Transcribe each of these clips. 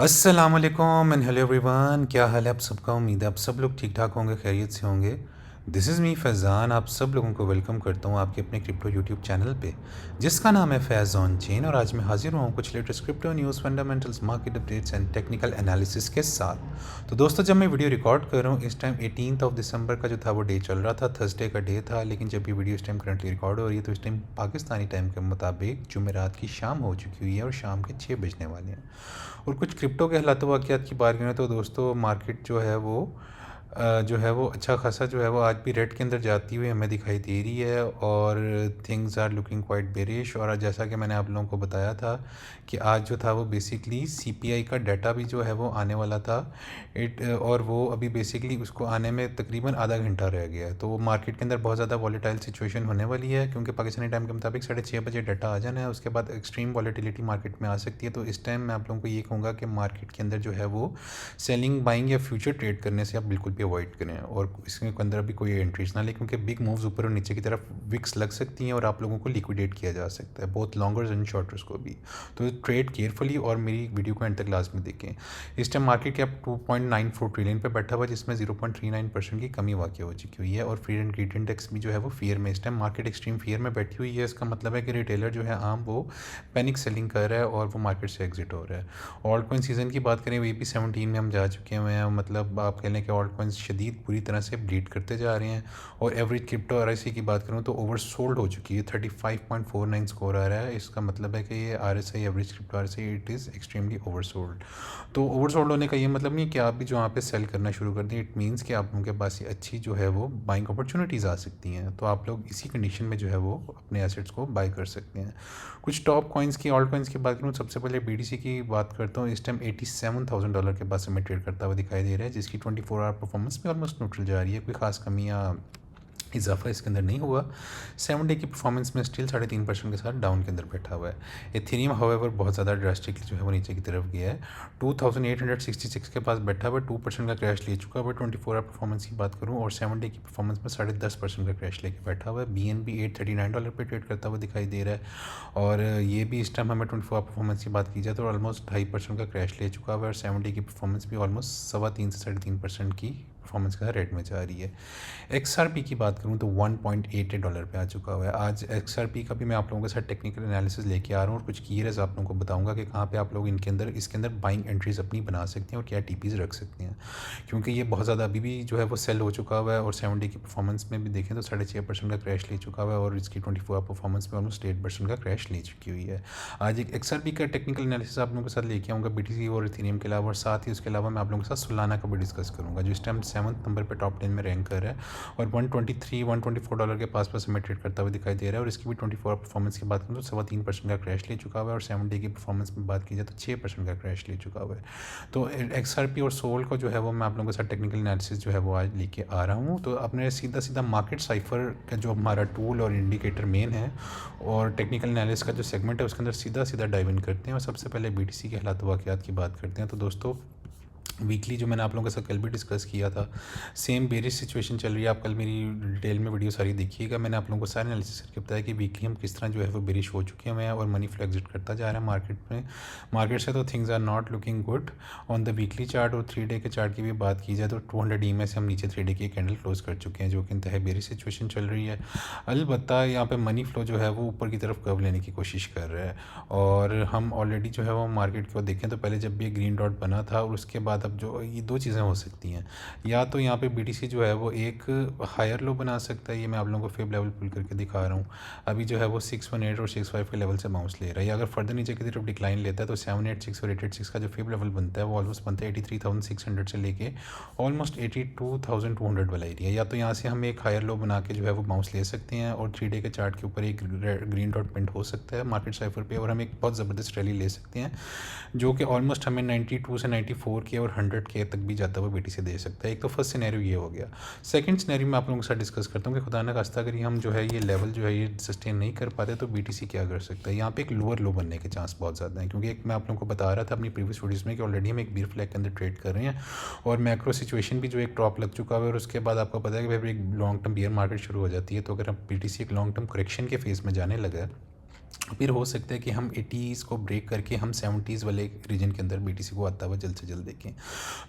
अस्सलामुअलैकुम and hello everyone, क्या हाल है आप सबका। उम्मीद है आप सब लोग ठीक ठाक होंगे, खैरियत से होंगे। दिस इज़ मी फैज़ान, आप सब लोगों को वेलकम करता हूँ आपके अपने क्रिप्टो यूट्यूब चैनल पे, जिसका नाम है फैज़ ऑन चेन। और आज मैं हाजिर हुआ हूँ कुछ latest crypto news, fundamentals, market updates and technical analysis के साथ। तो दोस्तों, जब मैं वीडियो रिकॉर्ड कर रहा हूँ इस टाइम 18 दिसंबर का जो था वो डे चल रहा था, थर्सडे का डे था। लेकिन जब ये वीडियो इस टाइम करंटली रिकॉर्ड हो रही है तो इस टाइम पाकिस्तानी टाइम के मुताबिक जुमेरात की शाम हो चुकी हुई है और शाम के 6 बजने वाले हैं। और कुछ क्रिप्टो के हालात वाक़यात की बात करें तो दोस्तों, मार्केट जो है वो जो है वो अच्छा खासा जो है वो आज भी रेड के अंदर जाती हुई हमें दिखाई दे रही है। और things are looking quite bearish. और जैसा कि मैंने आप लोगों को बताया था कि आज जो था वो बेसिकली सीपीआई का डाटा भी जो है वो आने वाला था और वो अभी बेसिकली उसको आने में तकरीबन आधा घंटा रह गया है। तो वो मार्केट के अंदर बहुत ज़्यादा वॉलेटाइल सिचुएशन होने वाली है, क्योंकि पाकिस्तानी टाइम के मुताबिक 6:30 बजे डाटा आ जाना है। उसके बाद एक्सट्रीम वॉलेटिलिटी मार्केट में आ सकती है। तो इस टाइम मैं आप लोगों को ये कहूँगा कि मार्केट के अंदर जो है वो सेलिंग बाइंग या फ्यूचर ट्रेड करने से आप बिल्कुल भी अवॉइड करें, और इसके अंदर अभी कोई एंट्रीज ना लें, क्योंकि बिग मूव्स ऊपर और नीचे की तरफ विक्स लग सकती हैं और आप लोगों को लिक्विडेट किया जा सकता है, बोथ लॉन्गर्स एंड शॉर्टर्स को भी। तो ट्रेड केयरफुली और मेरी वीडियो को एंड तक लास्ट में देखें। इस टाइम मार्केट कैप 2.94 ट्रिलियन पे बैठा हुआ, जिसमें 0.39% की कमी वाक़ हो चुकी हुई है। और फ्री एंड ग्रीड इंडेक्स भी जो है वो फियर में, इस टाइम मार्केट एक्सट्रीम फियर में बैठी हुई है। इसका मतलब है कि रिटेलर जो है आम वो पैनिक सेलिंग कर रहा है और वो मार्केट से एग्जिट हो रहा है। ऑल्ट कॉइन सीज़न की बात करें, वी पी 17 में हम जा चुके हुए हैं। मतलब आप कह लें कि ऑल्ट कॉइन्स शदीद पूरी तरह से ब्लीड करते जा रहे हैं। और एवरेज क्रिप्टो आर की बात करूँ तो ओवर सोल्ड हो चुकी है, 35.49 स्कोर आ रहा है। इसका मतलब है कि ये R S I, average crypto R S I, it is extremely over sold. तो ओवर सोल्ड होने का ये मतलब नहीं कि आप भी जो यहाँ पे सेल करना शुरू कर दें। इट मीन्स कि आप लोगों के पास ये अच्छी जो है वो बाइंग अपॉर्चुनिटीज़ आ सकती हैं, तो आप लोग इसी कंडीशन में जो है वो अपने एसेट्स को बाय कर सकते हैं। कुछ टॉप कॉइन्स की, ऑल्ट कॉइन्स की बात करूँ, सबसे पहले BTC की बात करता हूँ। इस टाइम $87,000 के पास हमें ट्रेड करता हुआ दिखाई दे रहा है, जिसकी 24 आवर परफॉर्मेंस भी ऑलमोस्ट न्यूट्रल जा रही है। कोई खास कमी या इजाफा इसके अंदर नहीं हुआ। 7 डे की परफॉर्मेंस में स्टिल 3.5% के साथ डाउन के अंदर बैठा हुआ है। एथेरियम हाउएवर बहुत ज़्यादा ड्रास्टिकली जो है वो नीचे की तरफ गया है, 2866 के पास बैठा हुआ है, 2% का क्रैश ले चुका है 24 आवर परफॉर्मेंस की बात करूँ। और 7 डे की परफॉर्मेंस में 10.5% का क्रैश लेके बैठा हुआ है। BNB $839 पे ट्रेड करता हुआ दिखाई दे रहा है। और ये भी इस टाइम हमें 24 आवर परफॉर्मेंस की बात की जाए तो ऑलमोस्ट 2.5% का क्रैश ले चुका हुआ है। और 7 डे की परफॉर्मेंस भी ऑलमोस्ट 3.25 से 3.5% की परफॉर्मेंस का रेट में जा रही है। XRP की बात करूँ तो $1.88 पे आ चुका हुआ है। आज XRP का भी मैं आप लोगों के साथ टेक्निकल एनालिसिस लेके आ रहा हूँ और कुछ की एरियाज आप लोगों को बताऊंगा कि कहाँ पे आप लोग इसके अंदर बाइंग एंट्रीज अपनी बना सकते हैं और क्या TPs रख सकते हैं, क्योंकि ये बहुत ज़्यादा अभी भी जो है वो सेल हो चुका हुआ है। और 7 डे की परफॉर्मेंस में भी देखें तो 6.5% का क्रैश ले चुका हुआ है। और इसकी 24 आवर परफॉर्मेंस में ऑलमोस्ट 8% का क्रैश ले चुकी हुई है। आज एक XRP का टेक्निकल एनालिसिस आप लोगों के साथ लेके आऊँगा, BTC और इथेरियम के अलावा। और साथ ही उसके अलावा मैं आप लोगों के साथ सोलाना का भी डिस्कस करूँगा, जो इस टाइम 7th नंबर पर टॉप 10 में रैंक कर रहा है और $124 के पास हमें ट्रेड करता हुआ दिखाई दे रहा है। और इसकी भी 24 आवर परफॉर्मेंस की बात करूँ तो 3.25% का क्रैश ले चुका हुआ है। और 7 डे की परफॉर्मेंस में बात की जाए तो 6% का क्रैश ले चुका हुआ है। तो XRP और सोल का जो है वो मैं आप लोगों के साथ टेक्निकल एनालिसिस जो है वो आज लेके आ रहा हूँ। तो अपने सीधा सीधा मार्केट साइफर का जो हमारा टूल और इंडिकेटर मेन है और टेक्निकल एनालिसिस का जो सेगमेंट है उसके अंदर सीधा सीधा डाइव इन करते हैं। और सबसे पहले BTC के हालात वाक़यात की बात करते हैं। तो दोस्तों, वीकली जो मैंने आप लोगों के साथ कल भी डिस्कस किया था, सेम बेरिश सिचुएशन चल रही है। आप कल मेरी डिटेल में वीडियो सारी देखिएगा। मैंने आप लोगों को सारे एनालिसिस करके बताया कि वीकली हम किस तरह जो है वो बेरिश हो चुके हैं और मनी फ्लो एग्जिट करता जा रहा है मार्केट में। मार्केट से तो things are not looking good on the weekly chart. और 3 डे के चार्ट की भी बात की जाए तो 200 EMA से हम नीचे 3 डे की कैंडल क्लोज कर चुके हैं, जो कि इंतहा बेरिश सिचुएशन चल रही है। अलबत्ता यहाँ पे मनी फ्लो जो है वो ऊपर की तरफ कर्व लेने की कोशिश कर रहा है। और हम ऑलरेडी जो है वो मार्केट को देखें तो पहले जब भी ग्रीन डॉट बना था और उसके बाद अब जो ये दो चीज़ें हो सकती हैं, या तो यहाँ पे BTC जो है वो एक हायर लो बना सकता है। ये मैं आप लोगों को फेब लेवल पुल करके दिखा रहा हूँ। अभी जो है वो 618 और 65 के लेवल से बाउंस ले रहा है। या अगर फर्दर नीचे की तरफ डिक्लाइन लेता है तो 786 और 886 का जो फेब लेवल बनता है वो ऑलमोस्ट बनता है 83,600 से लेके ऑलमोस्ट 82,200 वाला एरिया। या तो यहाँ से हम एक हायर लो बना के जो है वो बाउंस ले सकते हैं और 3 डे के चार्ट के ऊपर एक ग्रीन डॉट प्रिंट हो सकता है मार्केट साइफर पे, और हम एक बहुत ज़बरदस्त रैली ले सकते हैं जो कि ऑलमोस्ट हमें 92 से 94 के और 100 के तक भी जाता हुआ BTC दे सकता है। एक तो फर्स्ट सिनेरियो ये हो गया। सेकंड सिनेरियो में आप लोगों के साथ डिस्कस करता हूँ कि खुदा न खास्ता अगर हम जो है ये लेवल जो है ये सस्टेन नहीं कर पाते तो BTC क्या कर सकता है। यहाँ पे एक लोअर लो बनने के चांस बहुत ज़्यादा हैं, क्योंकि एक मैं आप लोगों को बता रहा था अपनी प्रीवियस वीडियोज़ में कि ऑलरेडी हम एक बीयर फ्लैग के अंदर ट्रेड कर रहे हैं और मैक्रो सिचुएशन भी जो एक ड्रॉप लग चुका है। और उसके बाद आपको पता है कि भाई एक लॉन्ग टर्म बियर मार्केट शुरू हो जाती है। तो अगर अब BTC एक लॉन्ग टर्म करेक्शन के फेज़ में जाने लगा है फिर हो सकता है कि हम 80s को ब्रेक करके हम 70s वाले रीजन के अंदर बीटीसी को आता हुआ जल्द से जल्द देखें।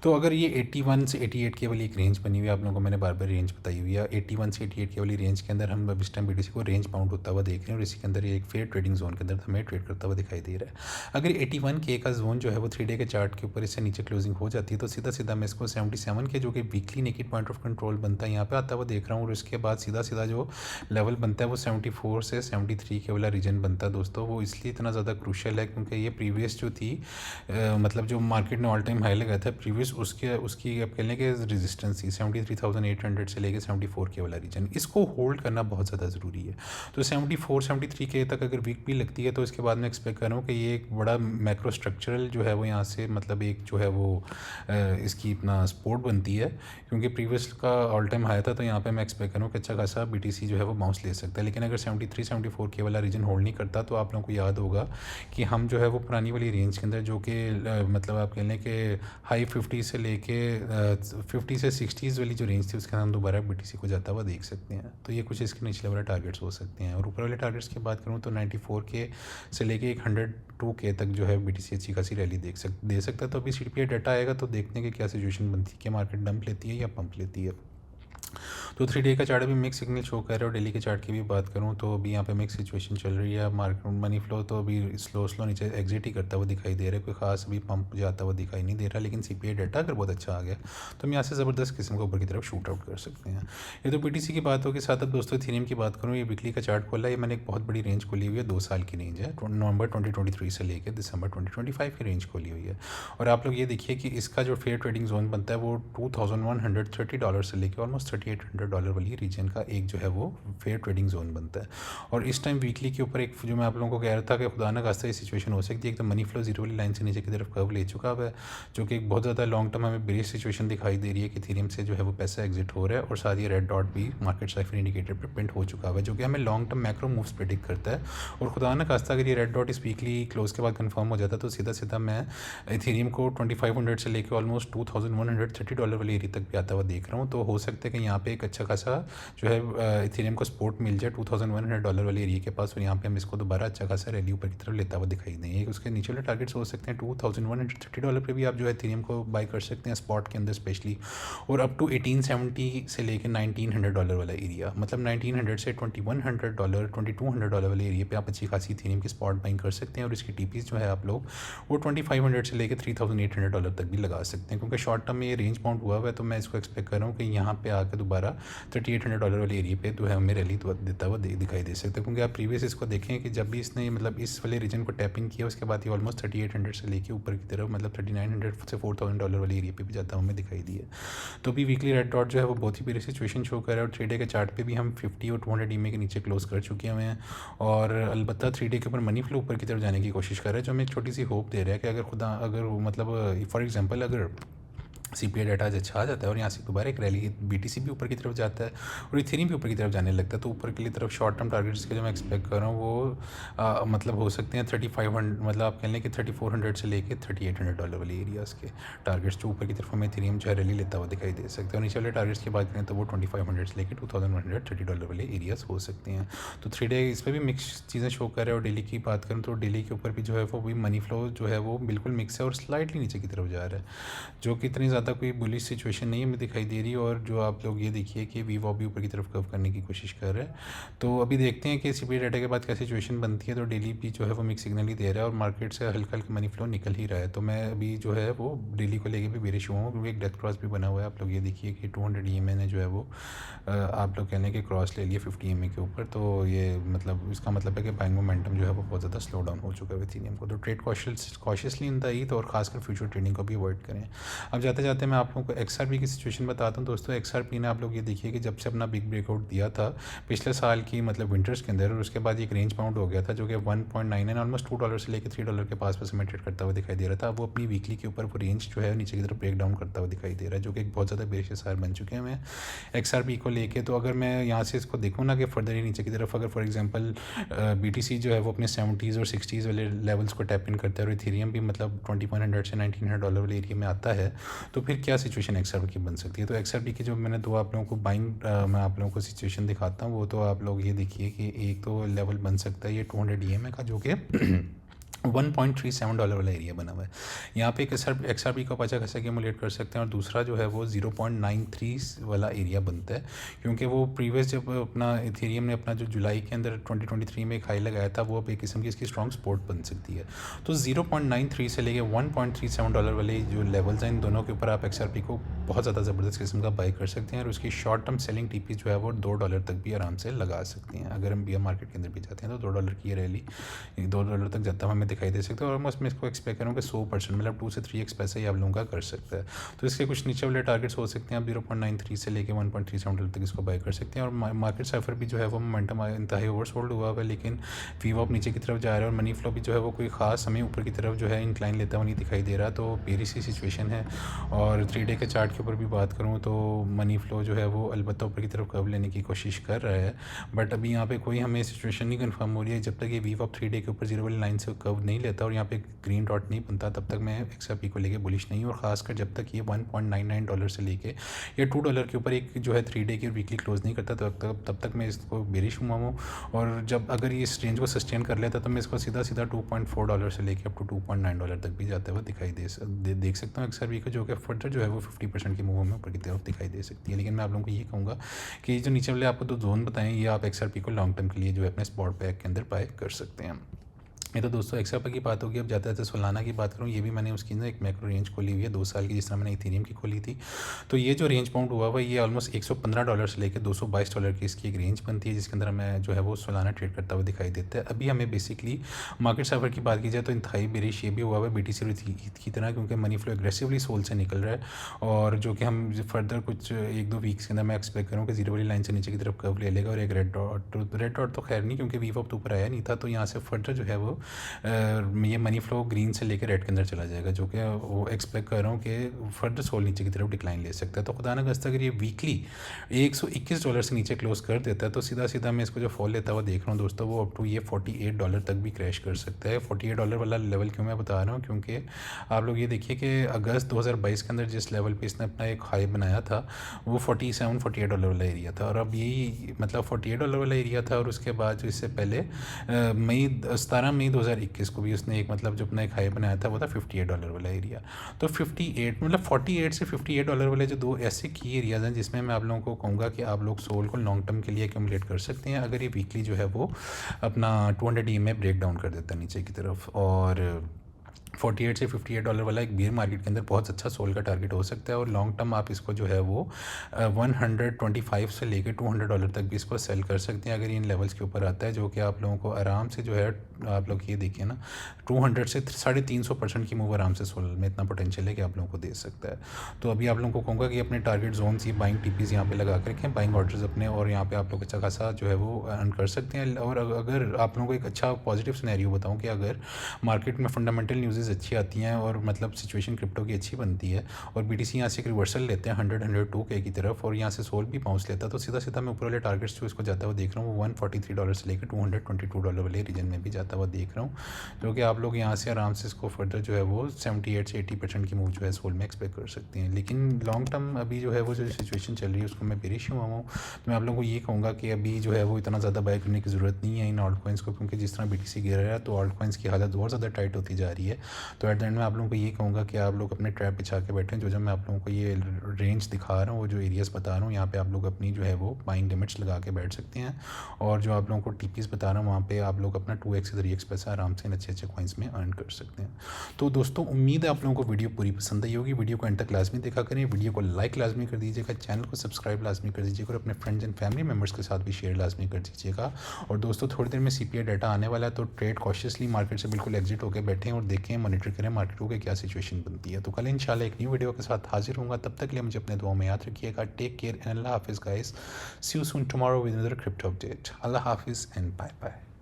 तो अगर ये 81 से 88 के वाली एक रेंज बनी हुई है, आप लोगों को मैंने बार बार रेंज बताई हुई है, 81 से 88 के वाली रेंज के अंदर हम अब इस टाइम बीटीसी को रेंज बाउंड होता हुआ देख रहे हैं और इसी के अंदर ये एक फेयर ट्रेडिंग जोन के अंदर हमें ट्रेड करता हुआ दिखाई दे रहा है। अगर 81 के का जोन जो है वो 3 डे के चार्ट के ऊपर इससे नीचे क्लोजिंग हो जाती है तो सीधा सीधा मैं इसको 77 के जो कि weekly naked point of control बनता है यहाँ पे आता हुआ देख रहा हूँ, और इसके बाद सीधा सीधा जो लेवल बनता है वो 74 से 73 के वाला रीजन बनता है दोस्तों। वो इसलिए इतना ज़्यादा क्रूशियल है क्योंकि ये प्रीवियस जो थी मतलब जो मार्केट ने ऑल टाइम हाई लगाया था प्रीवियस उसकी आप कह लें कि रेजिस्टेंस थी 73,800 से लेकर 74 के वाला रीजन, इसको होल्ड करना बहुत ज़्यादा ज़रूरी है। तो 74 73 के तक अगर वीक भी लगती है तो इसके बाद मैं एक्सपेक्ट कर रहा हूँ कि ये एक बड़ा मैक्रो स्ट्रक्चरल जो है वो यहाँ से मतलब एक जो है वो इसकी अपना सपोर्ट बनती है, क्योंकि प्रीवियस का ऑल टाइम हाई था तो यहाँ पे मैं एक्सपेक्ट करूँ कि अच्छा खासा बीटीसी जो है वो बाउंस ले सकता है। लेकिन अगर 73 74 के वाला रीजन होल्ड नहीं करता तो आप लोगों को याद होगा कि हम जो है वो पुरानी वाली रेंज के अंदर जो कि मतलब आप कह लें कि हाई 50 से लेके 50 से 60s वाली जो रेंज थी उसके अंदर हम दोबारा बीटीसी को जाता हुआ देख सकते हैं। तो ये कुछ इसके निचले वाले टारगेट्स हो सकते हैं। और ऊपर वाले टारगेट्स की बात करूँ तो 94 के से लेके एक 102 के तक जो है बीटीसी अच्छी खासी रैली दे सकता है। तो अभी CPI डाटा आएगा तो देखते हैं कि क्या सिचुएशन बनती है, कि मार्केट डंप लेती है या पंप लेती है। तो 3 डे का चार्ट अभी मिक्स सिग्नल शो कर रहा है। और डेली के चार्ट की भी बात करूँ तो अभी यहाँ पे मिक्स सिचुएशन चल रही है। मार्केट मनी फ्लो तो अभी स्लो नीचे एग्जिट ही करता हुआ दिखाई दे रहा है, कोई खास अभी पंप जाता हुआ दिखाई नहीं दे रहा। लेकिन CPI डाटा अगर बहुत अच्छा आ गया तो हम यहाँ से ज़बरदस्त किस्म को ऊपर की तरफ शूट आउट कर सकते हैं। ये तो BTC की बात होगी। साथ अब दोस्तों इथेरियम की बात करूँ, ये वीकली का चार्ट खोला है, ये मैंने एक बहुत बड़ी रेंज खोली हुई है, 2 साल की रेंज है, नवंबर 2023 से लेकर दिसंबर 2025 की रेंज खोली हुई है। और आप लोग ये देखिए कि इसका जो फेयर ट्रेडिंग जोन बनता है वो $2130 से लेकर ऑलमोस्ट $3800 वाली रीजन का एक जो है वो फेयर ट्रेडिंग जोन बनता है। और इस टाइम वीकली के ऊपर एक जो मैं आप लोगों को कह रहा था कि खुदा न खास्ता ये सिचुएशन हो सकती है, एक तो मनी फ्लो जीरो वाली लाइन से नीचे की तरफ कर्व ले चुका है, जो कि एक बहुत ज़्यादा लॉन्ग टर्म हमें बेरिश सिचुएशन दिखाई दे रही है कि इथेरियम से जो है वो पैसा एग्जिट हो रहा है। और साथ ही रेड डॉट भी मार्केट साइफर इंडिकेटर पर प्रिंट हो चुका है, जो कि हमें long term macro moves predict करता है। और खुदा न खास्ता अगर ये रेड डॉट इस वीकली क्लोज के बाद कंफर्म हो जाता है तो सीधा सीधा मैं इथेरियम को 2500 से लेकर ऑलमोस्ट $2130 वाली एरिया तक भी आता हुआ देख रहा हूँ। तो हो सकता है कि यहाँ पे एक अच्छा खासा जो है इथेरियम को सपोर्ट मिल जाए $2100 वाले एरिया के पास, और यहाँ पे हम इसको दोबारा अच्छा खासा रैली ऊपर की तरफ लेता हुआ दिखाई देंगे। उसके नीचे वाले टारगेट्स हो सकते हैं $2130 पे भी आप जो है इथेरियम को बाई कर सकते हैं स्पॉट के अंदर स्पेशली, और अप टू 1870 से लेकर $1900 वाला एरिया, मतलब 1900 से $2100 $2200 वाले एरिया पे आप अच्छी खासी इथेरियम की स्पॉट बाइंग कर सकते हैं। और इसकी टीपीज जो है आप लोग वो 2500 से लेकर $3800 तक भी लगा सकते हैं, क्योंकि शॉर्ट टर्म में ये रेंज बाउंड हुआ है। तो मैं इसको एक्सपेक्ट कर रहा हूँ कि यहाँ पे आकर दोबारा $3800 वाले एरिया पे तो है हमें रैली देता हुआ दिखाई दे सकता है। क्योंकि आप प्रीवियस इसको देखें कि जब भी इसने मतलब इस वाले रीजन को टैपिंग किया उसके बाद ये ऑलमोस्ट 3800 से लेके ऊपर की तरफ मतलब 3900 से $4000 वाले एरिया पे भी जाता हुआ हमें दिखाई दिया। तो अभी वीकली रेड डॉट जो है वो बहुत ही बेरी सिचुएशन शो कर रहा है। और 3 डे के चार्ट पे भी हम 50 और 200 EMA के नीचे क्लोज कर चुके हुए हैं। और अलबत्ता 3 डे के ऊपर मनी फ्लो ऊपर की तरफ जाने की कोशिश कर रहा है, जो हमें एक छोटी सी होप दे रहा है कि अगर मतलब फॉर एग्जाम्पल अगर CPI डाटा आज अच्छा आ जाता है और यहाँ से दोबारा एक रैली BTC भी ऊपर की तरफ जाता है और इथेरियम भी ऊपर की तरफ जाने लगता है, तो ऊपर के लिए तरफ शॉर्ट टर्म टारगेट्स के जो मैं एक्सपेक्ट कर रहा हूँ वो मतलब हो सकते हैं 3500, मतलब आप कह लें कि 3400 से लेके $3800 वाले एरियाज़ के टारगेट्स जो ऊपर की तरफ हमें इथेरियम जो है रैली लेता हुआ दिखाई दे सकते हैं। और नीचे वाले टारगेट्स की बात करें तो वो 2500 से लेकर $2130 वाले एरियाज़ हो सकते हैं। तो 3 डे इस पर भी मिक्स चीज़ें शो कर रहे हैं। और डेली की बात करूँ तो डेली के ऊपर भी जो है वो भी मनी फ्लो जो है वो बिल्कुल मिक्स है और स्लाइटली नीचे की तरफ जा रहा है, जो कि इतनी ज़्यादा कोई बुलिश सिचुएशन नहीं हमें दिखाई दे रही। और जो आप लोग ये देखिए कि वीवॉ भी ऊपर की तरफ कर्व करने की कोशिश कर रहे हैं। तो अभी देखते हैं कि CPI डाटा के बाद क्या सिचुएशन बनती है। तो डेली भी जो है वो मिक्स सिग्नल ही दे रहा है और मार्केट से हल्का हल्का मनी फ्लो निकल ही रहा है। तो मैं अभी जो है वो डेली को लेके भी बेरिश हुआ हूँ, क्योंकि एक डेथ क्रॉस भी बना हुआ है। आप लोग ये देखिए कि 200 EMA ने जो है वो आप लोग कहने के क्रॉस ले लिए 50 EMA के ऊपर। तो ये मतलब इसका मतलब है कि बाइंग मोमेंटम जो है वो बहुत ज़्यादा स्लो डाउन हो चुका है इथेरियम को। तो ट्रेड कॉशियसली इन द ईथ और खासकर फ्यूचर ट्रेडिंग को भी अवॉइड करें। अब जाते जाते मैं आप लोगों को XRP की सिचुएशन बताता हूँ दोस्तों। XRP ने आप लोग ये देखिए कि जब से अपना बिग ब्रेकआउट दिया था पिछले साल की मतलब विंटर्स के अंदर, और उसके बाद एक रेंज बाउंड हो गया था जो कि 1.99 ऑलमोस्ट $2 से लेकर $3 के पास में ट्रेड करता हुआ दिखाई दे रहा था। वो अपनी वीकली के ऊपर वो रेंज जो है नीचे की तरफ ब्रेक डाउन करता हुआ दिखाई दे रहा है, जो कि एक बहुत ज़्यादा बेरिश सार बन चुके हैं हमें XRP को लेके। तो अगर मैं यहाँ से इसको देखूँ ना कि फर्दर ही नीचे की तरफ अगर फॉर एग्जांपल BTC जो है वो अपने 70s और 60s वाले लेवल्स को टैप इन करता है और इथेरियम भी मतलब 2100 से $1900 वाले एरिया में आता है, तो फिर क्या सिचुएशन XRP की बन सकती है। तो XRP की जो मैंने दो आप लोगों को बाइंग मैं आप लोगों को सिचुएशन दिखाता हूँ, वो तो आप लोग ये देखिए कि एक तो लेवल बन सकता है ये 200 EMA का, जो कि $1.37 वाला एरिया बना हुआ है। यहाँ पे एक XRP को अच्छा खासा एक्यूमुलेट कर सकते हैं, और दूसरा जो है वो 0.93 वाला एरिया बनता है, क्योंकि वो प्रीवियस जब अपना इथेरियम ने अपना जो जुलाई के अंदर 2023 में एक हाई लगाया था, वो अब एक किस्म की इसकी स्ट्रॉन्ग सपोर्ट बन सकती है। तो 0.93 से लेके $1.37 वाले जो लेवल्स हैं, इन दोनों के ऊपर आप XRP को बहुत ज़्यादा ज़बरदस्त किस्म का बाई कर सकते हैं, और उसकी शॉर्ट टर्म सेलिंग TP जो है वो $2 तक भी आराम से लगा सकते हैं। अगर हम बियर मार्केट के अंदर भी जाते हैं तो $2 की ये रैली $2 तक जाता हुआ हमें दिखाई दे सकता है, और ऑलमोस्ट मैं इसको एक्सपेक्ट करूँ कि 100% मतलब 2 से 3x पैसा ही आप लोगों का कर सकता है। तो इसके कुछ नीचे वाले टारगेट्स हो सकते हैं, आप 0.93 से लेके $1.37 तक इसको बाई कर सकते हैं। और मार्केट साइफर भी जो है वो मोमेंटम इंतहाई ओवरसोल्ड हुआ हुआ है, लेकिन वीवॉप नीचे की तरफ जा रहा है, और मनी फ्लो भी जो है वो कोई खास हमें ऊपर की तरफ जो है इंक्लाइन लेता हुआ नहीं दिखाई दे रहा। तो पेरी सी सिचुएशन है। और 3 डे के चार्ट के ऊपर भी बात करूँ तो मनी फ्लो जो है वो अलबत्ता ऊपर की तरफ कर्व लेने की कोशिश कर रहा है, बट अभी यहाँ पे कोई हमें सिचुएशन नहीं कन्फर्म हो रही है। जब तक ये वीवॉप 3 डे के ऊपर 0 वाली लाइन से कर्व नहीं लेता और यहाँ पे ग्रीन डॉट नहीं बनता, तब तक मैं XRP को लेके बुलिश नहीं हूँ। और ख़ासकर जब तक ये $1.99 से लेके या $2 के ऊपर एक जो है 3 डे की वीकली क्लोज नहीं करता, तब तक मैं इसको बेरिश हुआ हूँ। और जब अगर ये इस रेंज को सस्टेन कर लेता तो मैं इसको सीधा $2.4 से लेके अप टू $2.9 तक भी जाते हुए देख सकता हूँ XRP को, जो कि फर्दर जो है वो 50% की मूव में ऊपर की तरफ दिखाई दे सकती है। लेकिन मैं आप लोगों को ये कहूँगा कि जो नीचे वाले आपको 2 जोन बताएं, ये आप XRP को लॉन्ग टर्म के लिए जो है अपने स्पॉट पैक के अंदर बाय कर सकते हैं। ये तो दोस्तों XRP की बात होगी। अब जाते जाते सोलाना की बात करूँ, ये भी मैंने उसकी ना एक मैक्रो रेंज खोली हुई है 2 साल की, जिस तरह मैंने इथेरियम की खोली थी। तो ये जो रेंज बाउंड हुआ हुआ ये ऑलमोस्ट $115 से लेकर $222 की इसकी एक रेंज बनती है, जिसके अंदर हमें जो है वो सोलाना ट्रेड करता हुआ दिखाई देता है। अभी हमें बेसिकली मार्केट साइफर की बात की जाए तो इंतहाई बेरिश ये भी हुआ हुआ है BTC की तरह, क्योंकि मनी फ्लो एग्रेसिवली सोल से निकल रहा है, और जो कि हम फर्दर कुछ 1-2 वीक्स के अंदर मैं एक्सपेक्ट करूँ कि 0 वाली लाइन से नीचे की तरफ कर्व ले लेगा। और एक रेड डॉट तो खैर नहीं, क्योंकि वीवॉप तो ऊपर आया नहीं था, तो यहाँ से फर्दर जो है वो ये मनी फ्लो ग्रीन से लेकर रेड के अंदर चला जाएगा, जो कि वो एक्सपेक्ट कर रहा हूँ कि फर्दर सोल नीचे की तरफ डिक्लाइन ले सकता है। तो खुदा न खास्ता अगर ये वीकली $121 से नीचे क्लोज कर देता है, तो सीधा सीधा मैं इसको जो फॉल लेता हुआ देख रहा हूँ दोस्तों, वो अप टू ये $48 तक भी क्रैश कर सकता है। $48 वाला लेवल क्यों मैं बता रहा हूँ, क्योंकि आप लोग ये देखिए कि अगस्त 2022 के अंदर जिस लेवल पर इसने अपना एक हाई बनाया था वो $48 वाला एरिया था, और अब यही मतलब $48 वाला एरिया था। और उसके बाद जो इससे पहले 17 मई 2021 को भी उसने एक मतलब जो अपना एक हाई बनाया था वो था $58 वाला एरिया। तो 58 मतलब 48 से $58 वाले जो 2 ऐसे की एरियाज़ हैं, जिसमें मैं आप लोगों को कहूँगा कि आप लोग सोल को लॉन्ग टर्म के लिए एक्यूमुलेट कर सकते हैं, अगर ये वीकली जो है वो अपना 200 EMA ब्रेक डाउन कर देता है नीचे की तरफ। और 48 से $58 वाला एक बियर मार्केट के अंदर बहुत अच्छा सोल का टारगेट हो सकता है। और लॉन्ग टर्म आप इसको जो है वो 125 से लेकर $200 तक भी इसको सेल कर सकते हैं, अगर इन लेवल्स के ऊपर आता है, जो कि आप लोगों को आराम से जो है आप लोग ये देखिए ना 200 से 350% की मूव आराम से सोल में इतना पोटेंशियल है कि आप लोगों को दे सकता है। तो अभी आप लोगों को कहूँगा कि अपने टारगेट जोन ये बाइंग TPs यहाँ पे लगा कर रखें, बाइंग ऑर्डर्स अपने, और यहाँ पे आप लोग अच्छा खासा जो है वो अर्न कर सकते हैं। और अगर आप लोगों को एक अच्छा पॉजिटिव सिनेरियो बताऊँ कि अगर मार्केट में फंडामेंटल न्यूज़ अच्छी आती हैं और मतलब सिचुएशन क्रिप्टो की अच्छी बनती है, और BTC यहाँ से एक रिवर्सल लेते हैं 102K की तरफ, और यहाँ से सोल भी बाउंस लेता है, तो सीधा सीधा मैं ऊपर वाले टारगेट्स जो इसको जाता हुआ देख रहा हूँ वो $143 से लेकर $222 वाले रीजन में भी जाता हुआ देख रहा हूँ, जो कि आप लोग यहाँ से आराम से इसको फर्दर जो है वो 78 से 80% की मूव जो है सोल में एक्सपेक्ट कर सकते हैं। लेकिन लॉन्ग टर्म अभी जो है वो जो सिचुएशन चल रही है उसको मैं बेरिश हुआ हूँ। तो मैं आप लोगों को ये कहूँगा कि अभी जो है वो इतना ज़्यादा बाय करने की ज़रूरत नहीं है इन ऑल्ट कॉइन्स को, क्योंकि जिस तरह BTC गिर रहा है तो ऑल्ट कॉइन्स की हालत बहुत ज़्यादा टाइट होती जा रही है। तो एट द एंड में आप लोगों को ये कहूँगा कि आप लोग अपने ट्रैप बिछा के बैठें, जो मैं आप लोगों को ये रेंज दिखा रहा हूँ, वो जो एरियाज़ बता रहा हूँ, यहाँ पे आप लोग अपनी जो है वो बाइंग लिमिट्स लगा के बैठ सकते हैं। और जो आप लोगों को TPs बता रहा हूँ वहाँ पे आप लोग अपना 2x से 3x पैसा आराम से इन अच्छे अच्छे कॉइन्स में अर्न कर सकते हैं। तो दोस्तों उम्मीद है आप लोगों को वीडियो पूरी पसंद आई होगी। वीडियो को एंड तक लाजमी देखा करें, वीडियो को लाइक लाजमी कर दीजिएगा, चैनल को सब्सक्राइब लाजमी कर दीजिएगा, और अपने फ्रेंड्स एंड फैमिली मेम्बर्स के साथ भी शेयर लाजमी कर दीजिएगा। और दोस्तों थोड़ी देर में CPI डाटा आने वाला है, तो ट्रेड कॉशियसली मार्केट से बिल्कुल एग्जिट होकर बैठें और देखें, मॉनिटर करें मार्केट को क्या सिचुएशन बनती है। तो कल इंशाल्लाह एक न्यू वीडियो के साथ हाजिर होऊंगा, तब तक के लिए मुझे अपने दुआओं में याद रखिएगा। टेक केयर एंड अल्लाह हाफिज़ guys, see you soon tomorrow with another crypto update. Allah हाफिज़ एंड बाय बाय।